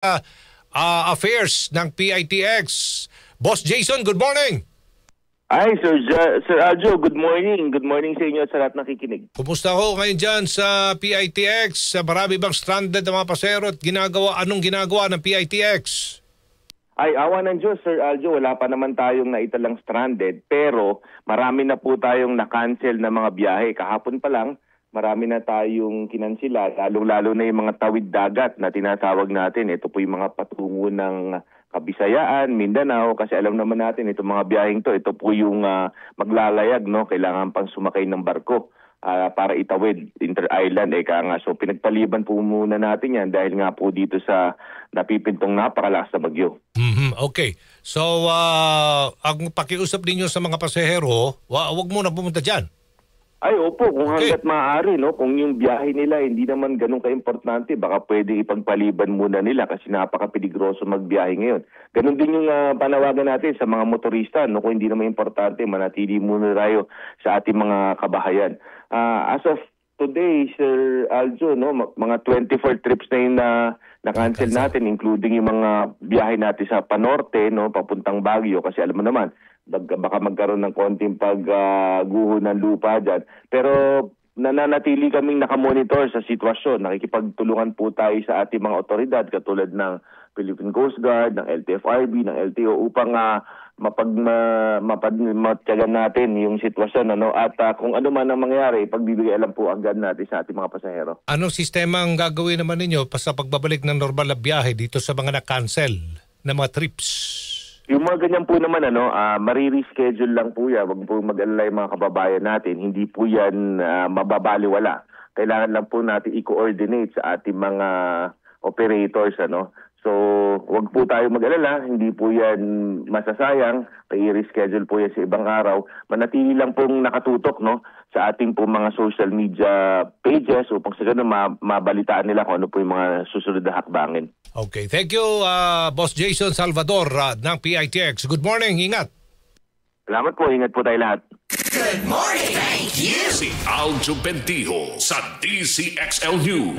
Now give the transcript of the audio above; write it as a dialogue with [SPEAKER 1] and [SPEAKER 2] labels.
[SPEAKER 1] Affairs ng PITX. Boss Jason, good morning.
[SPEAKER 2] Ay, Sir Aljo, good morning. Good morning sa inyo at sa lahat nakikinig.
[SPEAKER 1] Kumusta ho ngayon dyan sa PITX? Marami bang stranded na mga pasero at anong ginagawa ng PITX?
[SPEAKER 2] Ay, awa ng Diyos, Sir Aljo, wala pa naman tayong naitalang stranded, pero marami na po tayong na-cancel na mga biyahe. Kahapon pa lang, marami na tayong kinansila, lalo-lalo na yung mga tawid dagat na tinatawag natin. Ito po yung mga patungo ng Kabisayaan, Mindanao, kasi alam naman natin itong mga biyaheng ito po yung maglalayag, no? Kailangan pang sumakay ng barko para itawid inter-island. So pinagpaliban po muna natin yan dahil nga po dito sa napipintong napakalakas na bagyo.
[SPEAKER 1] Okay. So, ang pakiusap ninyo sa mga pasahero, wag muna pumunta dyan.
[SPEAKER 2] Ay, opo, kung hanggat maaari, no? Kung yung biyahe nila hindi naman ganun ka-importante, baka pwede ipagpaliban muna nila kasi napaka-peligroso magbiyahe ngayon. Ganun din yung panawagan natin sa mga motorista, no? Kung hindi naman importante, manatili muna tayo sa ating mga kabahayan. As of today, Sir Aljo, no? Mga 24 trips na yung na-cancel natin, including yung mga biyahe natin sa Panorte, no? Papuntang Baguio, kasi alam mo naman, baka magkaroon ng konting pagguho ng lupa dyan. Pero nananatili kaming nakamonitor sa sitwasyon. Nakikipagtulungan po tayo sa ating mga otoridad katulad ng Philippine Coast Guard, ng LTFRB, ng LTO upang mapagmatyagan natin yung sitwasyon. At kung ano man ang mangyari, pagbibigay alam po agad natin sa ating mga pasahero.
[SPEAKER 1] Anong sistema ang gagawin naman ninyo sa pagbabalik ng normal na biyahe dito sa mga na-cancel na mga trips?
[SPEAKER 2] Yung mga ganyan po naman, marireschedule lang po yan. Wag po mag-alala yung mga kababayan natin. Hindi po yan mababaliwala. Kailangan lang po natin i-coordinate sa ating mga operators. So, wag po tayo mag-alala. Hindi po yan masasayang. I-reschedule po yan sa ibang araw. Manatili lang pong nakatutok sa ating po mga social media pages upang sa ganun mabalitaan nila kung ano po yung mga susunod na hakbangin.
[SPEAKER 1] Okay. Thank you, Boss Jason Salvador ng PITX. Good morning. Ingat.
[SPEAKER 2] Salamat po. Ingat po tayo lahat.
[SPEAKER 3] Good morning. Thank you. Si Aljo Bendijo sa DCXL News.